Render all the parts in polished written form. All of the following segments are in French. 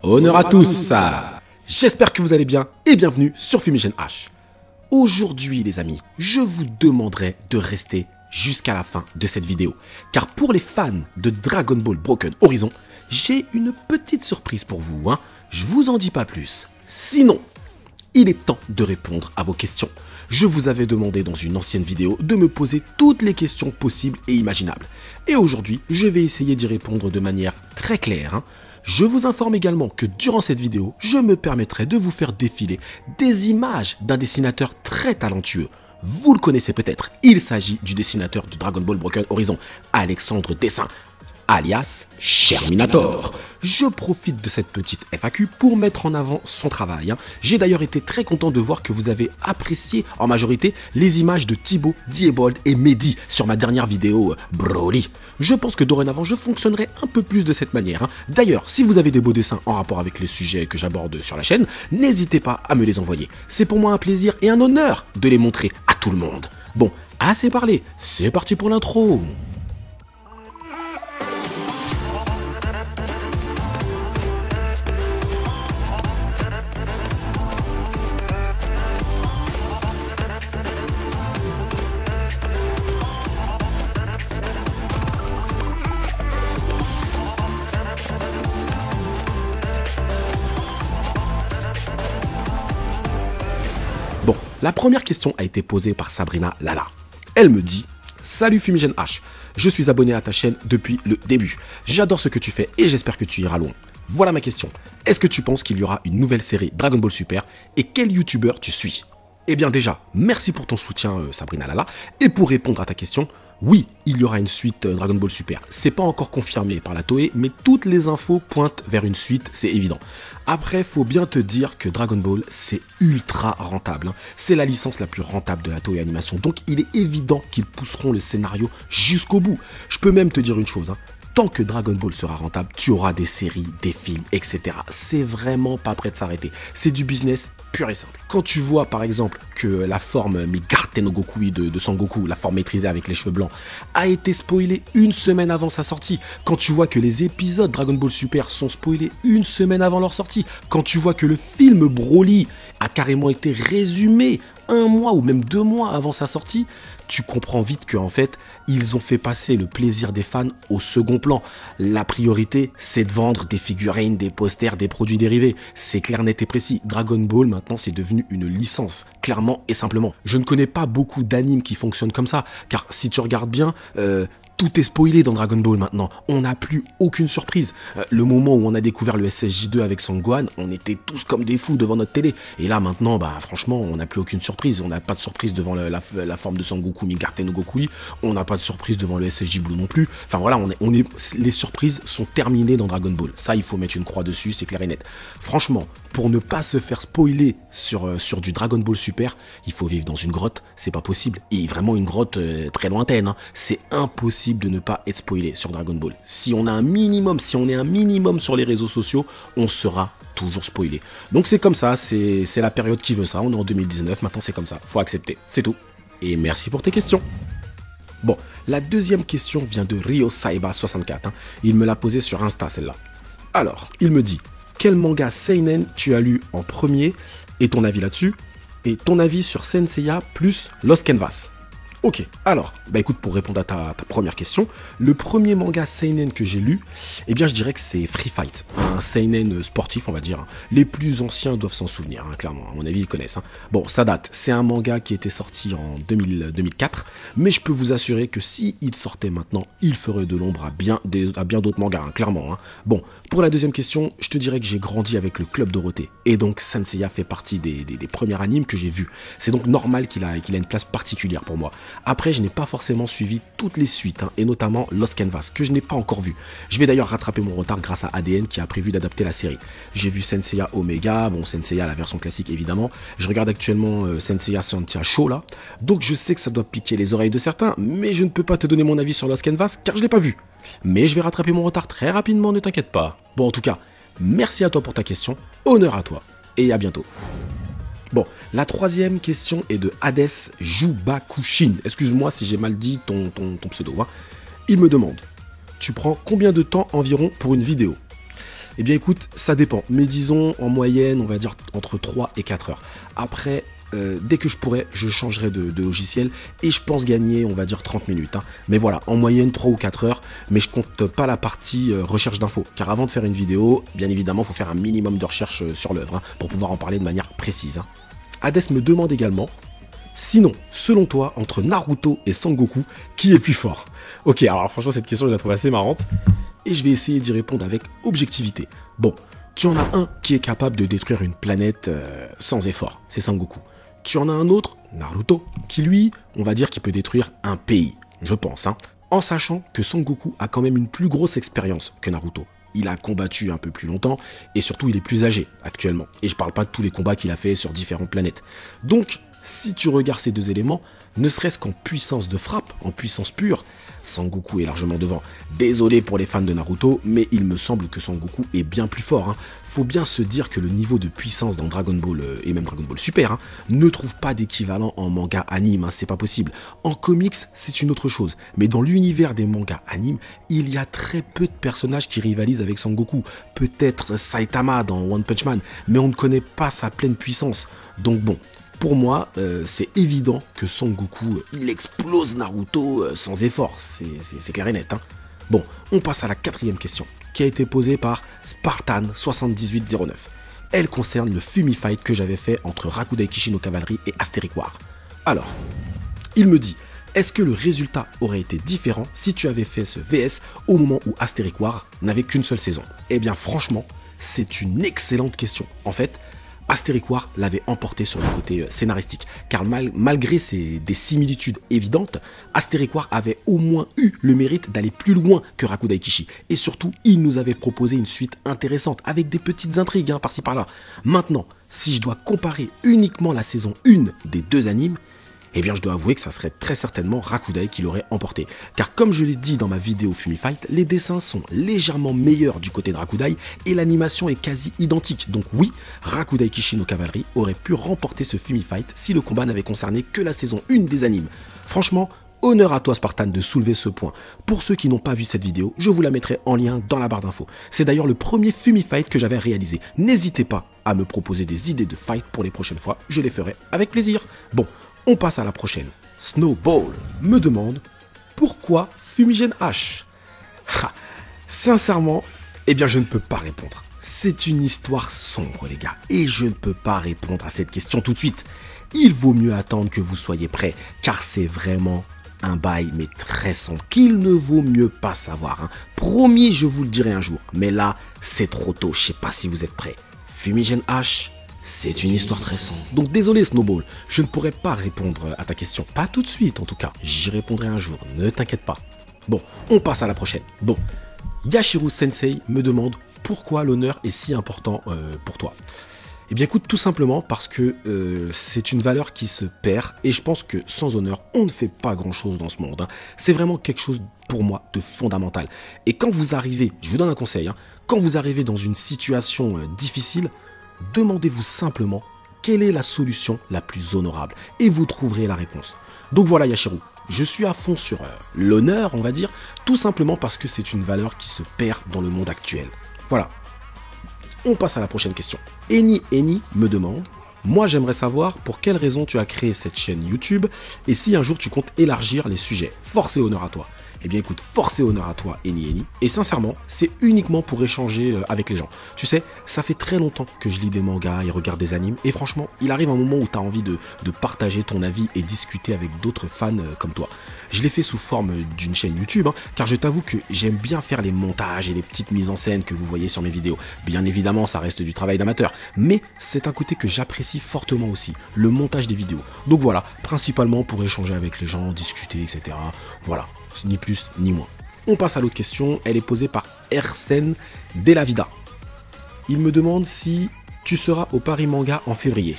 Honneur à tous. J'espère que vous allez bien et bienvenue sur Fumigène H. Aujourd'hui les amis, je vous demanderai de rester jusqu'à la fin de cette vidéo. Car pour les fans de Dragon Ball Broken Horizon, j'ai une petite surprise pour vous. Je vous en dis pas plus. Sinon, il est temps de répondre à vos questions. Je vous avais demandé dans une ancienne vidéo de me poser toutes les questions possibles et imaginables. Et aujourd'hui, je vais essayer d'y répondre de manière très claire. Je vous informe également que durant cette vidéo, je me permettrai de vous faire défiler des images d'un dessinateur très talentueux. Vous le connaissez peut-être, il s'agit du dessinateur de Dragon Ball Broken Horizon, Alexandre Dessin, alias Sherminator. Je profite de cette petite FAQ pour mettre en avant son travail. J'ai d'ailleurs été très content de voir que vous avez apprécié en majorité les images de Thibaut, Diebold et Mehdi sur ma dernière vidéo Broly. Je pense que dorénavant je fonctionnerai un peu plus de cette manière. D'ailleurs, si vous avez des beaux dessins en rapport avec les sujets que j'aborde sur la chaîne, n'hésitez pas à me les envoyer. C'est pour moi un plaisir et un honneur de les montrer à tout le monde. Bon, assez parlé, c'est parti pour l'intro. Bon, la première question a été posée par Sabrina Lala. Elle me dit « Salut Fumigène H, je suis abonné à ta chaîne depuis le début. J'adore ce que tu fais et j'espère que tu iras loin. Voilà ma question. Est-ce que tu penses qu'il y aura une nouvelle série Dragon Ball Super et quel youtubeur tu suis ?» Eh bien déjà, merci pour ton soutien Sabrina Lala. Et pour répondre à ta question, oui, il y aura une suite Dragon Ball Super. C'est pas encore confirmé par la Toei, mais toutes les infos pointent vers une suite, c'est évident. Après, faut bien te dire que Dragon Ball, c'est ultra rentable. C'est la licence la plus rentable de la Toei Animation, donc il est évident qu'ils pousseront le scénario jusqu'au bout. Je peux même te dire une chose, tant que Dragon Ball sera rentable, tu auras des séries, des films, etc. C'est vraiment pas prêt de s'arrêter. C'est du business pur et simple. Quand tu vois par exemple que la forme Migarte no Gokui de Sangoku, la forme maîtrisée avec les cheveux blancs, a été spoilée une semaine avant sa sortie, quand tu vois que les épisodes Dragon Ball Super sont spoilés une semaine avant leur sortie, quand tu vois que le film Broly a carrément été résumé un mois ou même 2 mois avant sa sortie, tu comprends vite qu'en fait, ils ont fait passer le plaisir des fans au second plan. La priorité, c'est de vendre des figurines, des posters, des produits dérivés. C'est clair, net et précis. Dragon Ball, maintenant, c'est devenu une licence, clairement et simplement. Je ne connais pas beaucoup d'animes qui fonctionnent comme ça, car si tu regardes bien, tout est spoilé dans Dragon Ball maintenant, on n'a plus aucune surprise. Le moment où on a découvert le SSJ2 avec Son Gohan, on était tous comme des fous devant notre télé. Et là maintenant, franchement, on n'a plus aucune surprise. On n'a pas de surprise devant la forme de Sangoku Migarte no Gokui. On n'a pas de surprise devant le SSJ Blue non plus. Enfin voilà, les surprises sont terminées dans Dragon Ball. Ça, il faut mettre une croix dessus, c'est clair et net. Franchement, pour ne pas se faire spoiler sur du Dragon Ball Super, il faut vivre dans une grotte, c'est pas possible. Et vraiment une grotte très lointaine, c'est impossible de ne pas être spoilé sur Dragon Ball. Si on est un minimum sur les réseaux sociaux, on sera toujours spoilé. Donc c'est comme ça, c'est la période qui veut ça, on est en 2019, maintenant c'est comme ça, faut accepter, c'est tout. Et merci pour tes questions. Bon, la deuxième question vient de Rio Saiba 64, il me l'a posée sur Insta celle-là. Alors, il me dit, quel manga seinen tu as lu en premier et ton avis là-dessus, et ton avis sur Senseiya plus Lost Canvas. Ok, alors, écoute, pour répondre à ta première question, le premier manga seinen que j'ai lu, eh bien je dirais que c'est Free Fight, un seinen sportif on va dire. Les plus anciens doivent s'en souvenir, clairement, à mon avis ils connaissent. Bon, ça date, c'est un manga qui était sorti en 2004, mais je peux vous assurer que si il sortait maintenant, il ferait de l'ombre à bien d'autres mangas, clairement. Bon, pour la deuxième question, je te dirais que j'ai grandi avec le Club Dorothée, et donc Senseiya fait partie des premiers animes que j'ai vus. C'est donc normal qu'il a une place particulière pour moi. Après, je n'ai pas forcément suivi toutes les suites, et notamment Lost Canvas, que je n'ai pas encore vu. Je vais d'ailleurs rattraper mon retard grâce à ADN qui a prévu d'adapter la série. J'ai vu Senseiya Omega, bon Senseiya la version classique évidemment, je regarde actuellement Senseiya Santia Show là, donc je sais que ça doit piquer les oreilles de certains, mais je ne peux pas te donner mon avis sur Lost Canvas car je l'ai pas vu. Mais je vais rattraper mon retard très rapidement, ne t'inquiète pas. Bon en tout cas, merci à toi pour ta question, honneur à toi, et à bientôt. Bon, la troisième question est de Hades Jubakushin. Excuse-moi si j'ai mal dit ton pseudo. Il me demande, tu prends combien de temps environ pour une vidéo? Eh bien écoute, ça dépend, mais disons en moyenne, on va dire entre 3 et 4 heures. Après, dès que je pourrai, je changerai de logiciel et je pense gagner, on va dire 30 minutes. Hein. Mais voilà, en moyenne 3 ou 4 heures, mais je compte pas la partie recherche d'infos. Car avant de faire une vidéo, bien évidemment, il faut faire un minimum de recherche sur l'œuvre hein, pour pouvoir en parler de manière précise. Hein. Hades me demande également, sinon, selon toi, entre Naruto et Sangoku, qui est plus fort? Ok, alors franchement, cette question, je la trouve assez marrante. Et je vais essayer d'y répondre avec objectivité. Bon, tu en as un qui est capable de détruire une planète sans effort, c'est Sangoku. Tu en as un autre, Naruto, qui lui, on va dire qu'il peut détruire un pays, je pense, hein, en sachant que Sangoku a quand même une plus grosse expérience que Naruto. Il a combattu un peu plus longtemps, et surtout il est plus âgé actuellement. Et je parle pas de tous les combats qu'il a fait sur différentes planètes. Donc, si tu regardes ces deux éléments, ne serait-ce qu'en puissance de frappe, en puissance pure, Sangoku est largement devant. Désolé pour les fans de Naruto, mais il me semble que Sangoku est bien plus fort. Hein. Faut bien se dire que le niveau de puissance dans Dragon Ball, et même Dragon Ball Super, hein, ne trouve pas d'équivalent en manga anime, hein, c'est pas possible. En comics, c'est une autre chose, mais dans l'univers des mangas animes, il y a très peu de personnages qui rivalisent avec Sangoku. Peut-être Saitama dans One Punch Man, mais on ne connaît pas sa pleine puissance. Donc bon, pour moi, c'est évident que Sangoku, il explose Naruto sans effort, c'est clair et net. Hein. Bon, on passe à la quatrième question, qui a été posée par Spartan7809. Elle concerne le Fumi Fight que j'avais fait entre Rakudai Kishi no Cavalry et Asteric War. Alors, il me dit, est-ce que le résultat aurait été différent si tu avais fait ce VS au moment où Asteric War n'avait qu'une seule saison? Eh bien franchement, c'est une excellente question. En fait, Asteric War l'avait emporté sur le côté scénaristique, car malgré des similitudes évidentes, Asteric War avait au moins eu le mérite d'aller plus loin que Rakudai Kishi, et surtout, il nous avait proposé une suite intéressante, avec des petites intrigues hein, par-ci par-là. Maintenant, si je dois comparer uniquement la saison 1 des deux animes, eh bien je dois avouer que ça serait très certainement Rakudai qui l'aurait emporté. Car comme je l'ai dit dans ma vidéo Fumi Fight, les dessins sont légèrement meilleurs du côté de Rakudai et l'animation est quasi identique. Donc oui, Rakudai Kishi no Cavalry aurait pu remporter ce Fumi Fight si le combat n'avait concerné que la saison 1 des animes. Franchement, honneur à toi Spartan de soulever ce point. Pour ceux qui n'ont pas vu cette vidéo, je vous la mettrai en lien dans la barre d'infos. C'est d'ailleurs le premier Fumi Fight que j'avais réalisé. N'hésitez pas à me proposer des idées de fight pour les prochaines fois, je les ferai avec plaisir. Bon, on passe à la prochaine. Snowball me demande pourquoi Fumigène H. Sincèrement, eh bien je ne peux pas répondre. C'est une histoire sombre les gars, et je ne peux pas répondre à cette question tout de suite. Il vaut mieux attendre que vous soyez prêts, car c'est vraiment un bail mais très sombre qu'il ne vaut mieux pas savoir. Hein. Promis, je vous le dirai un jour, mais là c'est trop tôt, je sais pas si vous êtes prêts. Fumigène H. C'est une histoire très sombre. Donc désolé Snowball, je ne pourrai pas répondre à ta question. Pas tout de suite en tout cas. J'y répondrai un jour, ne t'inquiète pas. Bon, on passe à la prochaine. Bon, Yashiro Sensei me demande pourquoi l'honneur est si important pour toi. Eh bien écoute, tout simplement parce que c'est une valeur qui se perd et je pense que sans honneur, on ne fait pas grand chose dans ce monde. Hein. C'est vraiment quelque chose pour moi de fondamental. Et quand vous arrivez, je vous donne un conseil, hein, quand vous arrivez dans une situation difficile, demandez-vous simplement quelle est la solution la plus honorable et vous trouverez la réponse. Donc voilà Yashiro, je suis à fond sur l'honneur, on va dire, tout simplement parce que c'est une valeur qui se perd dans le monde actuel. Voilà. On passe à la prochaine question. Eni me demande, moi j'aimerais savoir pour quelle raison tu as créé cette chaîne YouTube et si un jour tu comptes élargir les sujets. Force et honneur à toi. Eh bien écoute, force et honneur à toi, Eni. Et sincèrement, c'est uniquement pour échanger avec les gens. Tu sais, ça fait très longtemps que je lis des mangas et regarde des animes. Et franchement, il arrive un moment où tu as envie de partager ton avis et discuter avec d'autres fans comme toi. Je l'ai fait sous forme d'une chaîne YouTube, hein, car je t'avoue que j'aime bien faire les montages et les petites mises en scène que vous voyez sur mes vidéos. Bien évidemment, ça reste du travail d'amateur. Mais c'est un côté que j'apprécie fortement aussi, le montage des vidéos. Donc voilà, principalement pour échanger avec les gens, discuter, etc. Voilà. Ni plus ni moins. On passe à l'autre question, elle est posée par Ersen Delavida. Il me demande si tu seras au Paris Manga en février.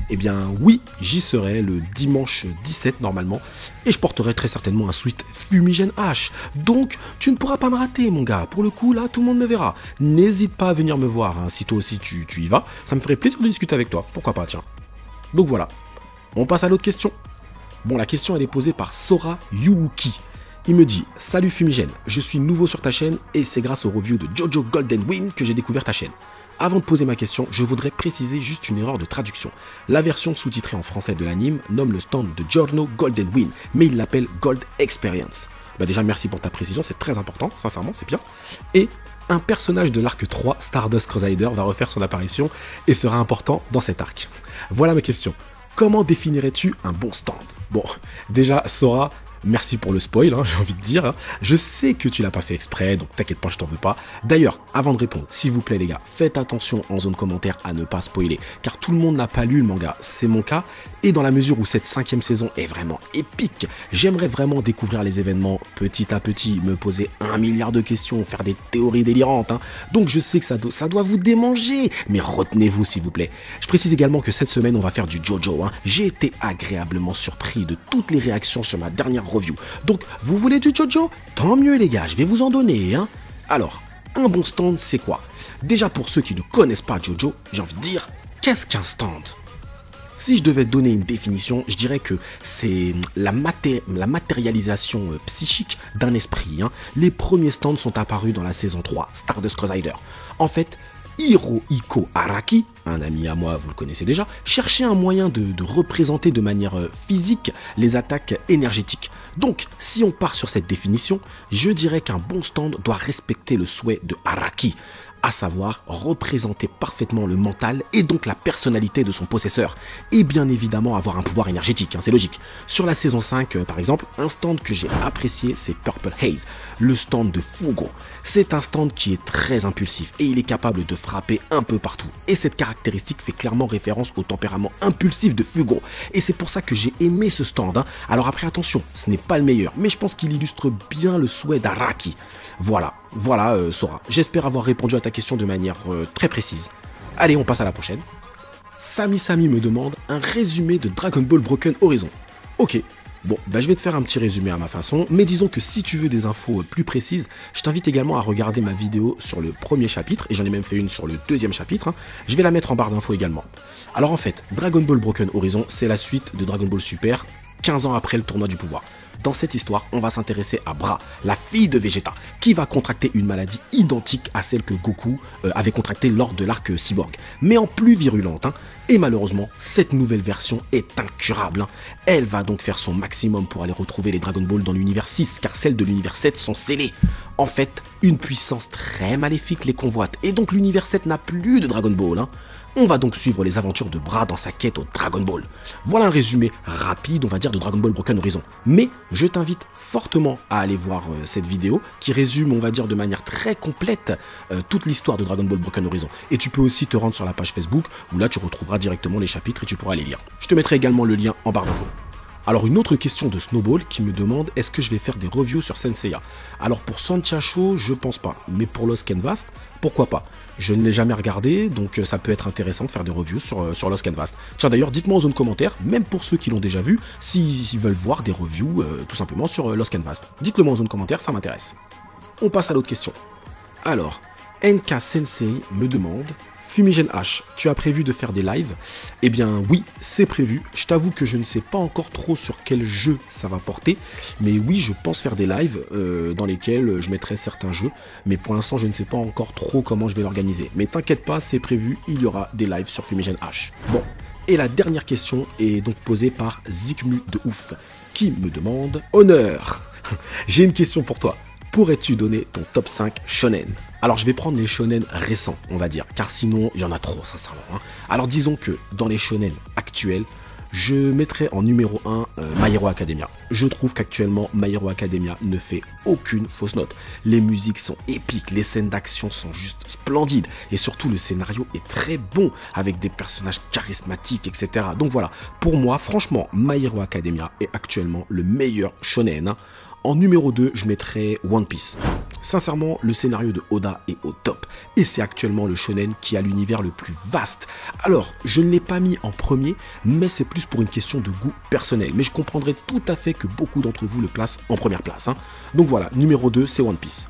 Eh bien oui, j'y serai le dimanche 17 normalement, et je porterai très certainement un sweat Fumigène H. Donc tu ne pourras pas me rater mon gars, pour le coup là tout le monde me verra. N'hésite pas à venir me voir, hein, si toi aussi tu y vas, ça me ferait plaisir de discuter avec toi, pourquoi pas tiens. Donc voilà, on passe à l'autre question. Bon la question elle est posée par Sora Yuuki. Il me dit « Salut Fumigène, je suis nouveau sur ta chaîne et c'est grâce au review de Jojo Golden Wind que j'ai découvert ta chaîne. Avant de poser ma question, je voudrais préciser juste une erreur de traduction. La version sous-titrée en français de l'anime nomme le stand de Giorno Golden Wind, mais il l'appelle Gold Experience. Bah déjà merci pour ta précision, c'est très important, sincèrement, c'est bien. Et un personnage de l'arc 3, Stardust Crusader, va refaire son apparition et sera important dans cet arc. Voilà ma question. Comment définirais-tu un bon stand? Bon, déjà, Sora, merci pour le spoil, hein, j'ai envie de dire. Je sais que tu l'as pas fait exprès, donc t'inquiète pas, je t'en veux pas. D'ailleurs, avant de répondre, s'il vous plaît les gars, faites attention en zone commentaire à ne pas spoiler, car tout le monde n'a pas lu le manga, c'est mon cas, et dans la mesure où cette 5e saison est vraiment épique, j'aimerais vraiment découvrir les événements petit à petit, me poser 1 milliard de questions, faire des théories délirantes, hein. Donc je sais que ça doit vous démanger, mais retenez-vous s'il vous plaît. Je précise également que cette semaine on va faire du JoJo, hein. J'ai été agréablement surpris de toutes les réactions sur ma dernière review. Donc, vous voulez du JoJo? Tant mieux les gars, je vais vous en donner, hein. Alors, un bon stand, c'est quoi? Déjà pour ceux qui ne connaissent pas JoJo, j'ai envie de dire, qu'est-ce qu'un stand? Si je devais donner une définition, je dirais que c'est la matérialisation psychique d'un esprit, hein. Les premiers stands sont apparus dans la saison 3, Stardust Crusader. En fait, Hirohiko Araki, un ami à moi, vous le connaissez déjà, cherchait un moyen de représenter de manière physique les attaques énergétiques. Donc, si on part sur cette définition, je dirais qu'un bon stand doit respecter le souhait de Araki, à savoir représenter parfaitement le mental et donc la personnalité de son possesseur, et bien évidemment avoir un pouvoir énergétique, hein, c'est logique. Sur la saison 5, par exemple, un stand que j'ai apprécié, c'est Purple Haze, le stand de Fugo. C'est un stand qui est très impulsif et il est capable de frapper un peu partout. Et cette caractéristique fait clairement référence au tempérament impulsif de Fugo. Et c'est pour ça que j'ai aimé ce stand, hein. Alors après attention, ce n'est pas le meilleur, mais je pense qu'il illustre bien le souhait d'Araki. Voilà, Sora. J'espère avoir répondu à ta question de manière très précise. Allez, on passe à la prochaine. Sami me demande un résumé de Dragon Ball Broken Horizon. Ok, bon, bah je vais te faire un petit résumé à ma façon, mais disons que si tu veux des infos plus précises, je t'invite également à regarder ma vidéo sur le premier chapitre, et j'en ai même fait une sur le deuxième chapitre, hein. Je vais la mettre en barre d'infos également. Alors en fait, Dragon Ball Broken Horizon, c'est la suite de Dragon Ball Super, 15 ans après le tournoi du pouvoir. Dans cette histoire, on va s'intéresser à Bra, la fille de Vegeta, qui va contracter une maladie identique à celle que Goku avait contractée lors de l'arc Cyborg, mais en plus virulente, hein. Et malheureusement, cette nouvelle version est incurable, hein. Elle va donc faire son maximum pour aller retrouver les Dragon Ball dans l'univers 6, car celles de l'univers 7 sont scellées. En fait, une puissance très maléfique les convoite, et donc l'univers 7 n'a plus de Dragon Ball, hein. On va donc suivre les aventures de Bra dans sa quête au Dragon Ball. Voilà un résumé rapide, on va dire, de Dragon Ball Broken Horizon. Mais je t'invite fortement à aller voir cette vidéo qui résume, on va dire, de manière très complète toute l'histoire de Dragon Ball Broken Horizon. Et tu peux aussi te rendre sur la page Facebook où là tu retrouveras directement les chapitres et tu pourras les lire. Je te mettrai également le lien en barre d'infos. Alors une autre question de Snowball qui me demande est-ce que je vais faire des reviews sur Senseiya. Alors pour Santiago, je pense pas, mais pour Lost Canvas, pourquoi pas. Je ne l'ai jamais regardé, donc ça peut être intéressant de faire des reviews sur Lost Canvas. Tiens d'ailleurs, dites-moi en zone commentaire, même pour ceux qui l'ont déjà vu, s'ils veulent voir des reviews tout simplement sur Lost Canvas. Dites-le moi en zone commentaire, ça m'intéresse. On passe à l'autre question. Alors, NK Sensei me demande Fumigène H, tu as prévu de faire des lives? Eh bien oui, c'est prévu. Je t'avoue que je ne sais pas encore trop sur quel jeu ça va porter. Mais oui, je pense faire des lives dans lesquels je mettrai certains jeux. Mais pour l'instant, je ne sais pas encore trop comment je vais l'organiser. Mais t'inquiète pas, c'est prévu, il y aura des lives sur Fumigène H. Bon, et la dernière question est donc posée par Zikmu de Ouf, qui me demande Honneur. J'ai une question pour toi. Pourrais-tu donner ton top 5 shonen? Alors je vais prendre les shonen récents, on va dire, car sinon il y en a trop, sincèrement, hein. Alors disons que dans les shonen actuels, je mettrai en numéro 1 My Hero Academia. Je trouve qu'actuellement My Hero Academia ne fait aucune fausse note. Les musiques sont épiques, les scènes d'action sont juste splendides, et surtout le scénario est très bon, avec des personnages charismatiques, etc. Donc voilà, pour moi, franchement, My Hero Academia est actuellement le meilleur shonen, hein. En numéro 2, je mettrai One Piece. Sincèrement, le scénario de Oda est au top, et c'est actuellement le shonen qui a l'univers le plus vaste. Alors, je ne l'ai pas mis en premier, mais c'est plus pour une question de goût personnel. Mais je comprendrais tout à fait que beaucoup d'entre vous le placent en première place, hein. Donc voilà, numéro 2, c'est One Piece.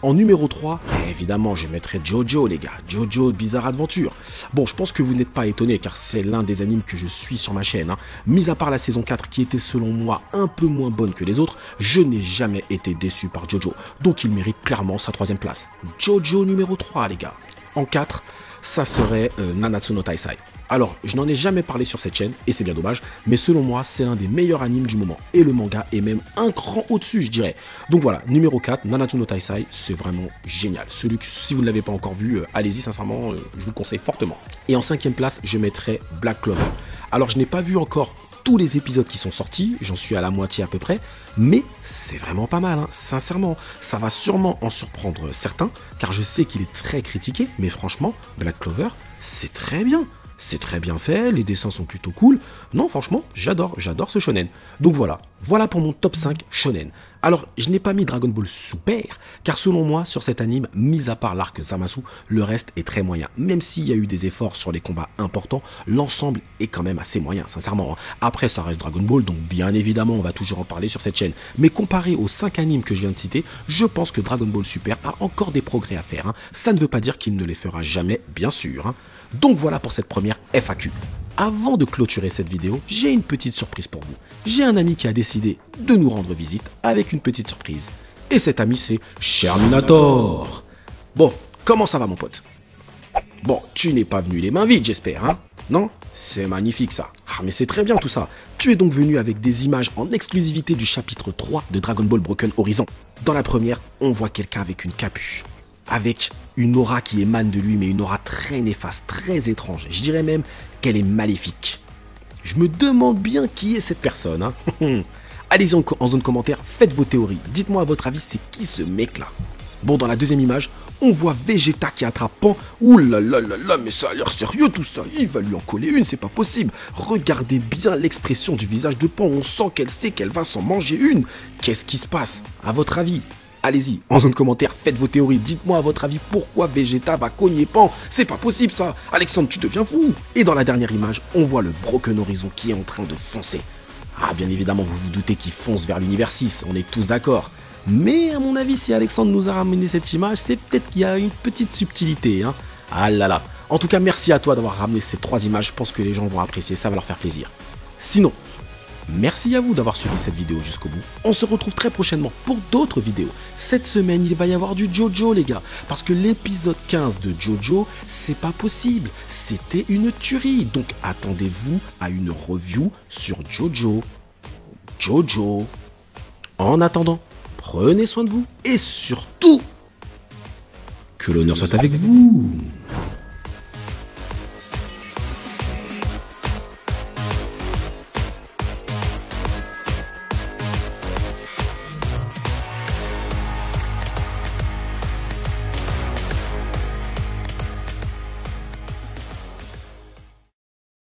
En numéro 3, évidemment, je mettrai Jojo, les gars. Jojo Bizarre Adventure. Bon, je pense que vous n'êtes pas étonnés, car c'est l'un des animes que je suis sur ma chaîne. Mis à part la saison 4, qui était selon moi un peu moins bonne que les autres, je n'ai jamais été déçu par Jojo. Donc il mérite clairement sa 3e place. Jojo numéro 3, les gars. En 4, ça serait Nanatsu no Taisai. Alors, je n'en ai jamais parlé sur cette chaîne, et c'est bien dommage, mais selon moi, c'est l'un des meilleurs animes du moment. Et le manga est même un cran au-dessus, je dirais. Donc voilà, numéro 4, Nanatsu no Taisai, c'est vraiment génial. Celui que, si vous ne l'avez pas encore vu, allez-y, sincèrement, je vous le conseille fortement. Et en 5e place, je mettrai Black Clover. Alors, je n'ai pas vu encore tous les épisodes qui sont sortis, j'en suis à la moitié à peu près, mais c'est vraiment pas mal, sincèrement. Ça va sûrement en surprendre certains, car je sais qu'il est très critiqué, mais franchement, Black Clover, c'est très bien. C'est très bien fait, les dessins sont plutôt cool. Non, franchement, j'adore ce shonen. Donc voilà pour mon top 5 shonen. Alors, je n'ai pas mis Dragon Ball Super, car selon moi, sur cet anime, mis à part l'arc Zamasu, le reste est très moyen. Même s'il y a eu des efforts sur les combats importants, l'ensemble est quand même assez moyen, sincèrement. Après, ça reste Dragon Ball, donc bien évidemment, on va toujours en parler sur cette chaîne. Mais comparé aux 5 animes que je viens de citer, je pense que Dragon Ball Super a encore des progrès à faire. Ça ne veut pas dire qu'il ne les fera jamais, bien sûr. Donc voilà pour cette première FAQ. Avant de clôturer cette vidéo, j'ai une petite surprise pour vous. J'ai un ami qui a décidé de nous rendre visite avec une petite surprise. Et cet ami, c'est Sherminator. Bon, comment ça va mon pote? Bon, tu n'es pas venu les mains vides, j'espère, Non? C'est magnifique ça. Ah mais c'est très bien tout ça. Tu es donc venu avec des images en exclusivité du chapitre 3 de Dragon Ball Broken Horizon. Dans la première, on voit quelqu'un avec une capuche, avec une aura qui émane de lui, mais une aura très néfaste, très étrange. Je dirais même qu'elle est maléfique. Je me demande bien qui est cette personne. Allez-y en zone commentaire, faites vos théories. Dites-moi à votre avis, c'est qui ce mec-là? Bon, dans la deuxième image, on voit Vegeta qui attrape Pan. Ouh là là là là, mais ça a l'air sérieux tout ça. Il va lui en coller une, c'est pas possible. Regardez bien l'expression du visage de Pan. On sent qu'elle sait qu'elle va s'en manger une. Qu'est-ce qui se passe, à votre avis? Allez-y, en zone commentaire, faites vos théories. Dites-moi à votre avis pourquoi Vegeta va cogner Pan. C'est pas possible ça. Alexandre, tu deviens fou. Et dans la dernière image, on voit le Broken Horizon qui est en train de foncer. Ah, bien évidemment, vous vous doutez qu'il fonce vers l'univers 6. On est tous d'accord. Mais à mon avis, si Alexandre nous a ramené cette image, c'est peut-être qu'il y a une petite subtilité. Ah là là. En tout cas, merci à toi d'avoir ramené ces 3 images. Je pense que les gens vont apprécier, ça va leur faire plaisir. Sinon, merci à vous d'avoir suivi cette vidéo jusqu'au bout. On se retrouve très prochainement pour d'autres vidéos. Cette semaine, il va y avoir du Jojo, les gars. Parce que l'épisode 15 de Jojo, c'est pas possible. C'était une tuerie. Donc attendez-vous à une review sur Jojo. En attendant, prenez soin de vous. Et surtout, que l'honneur soit avec vous.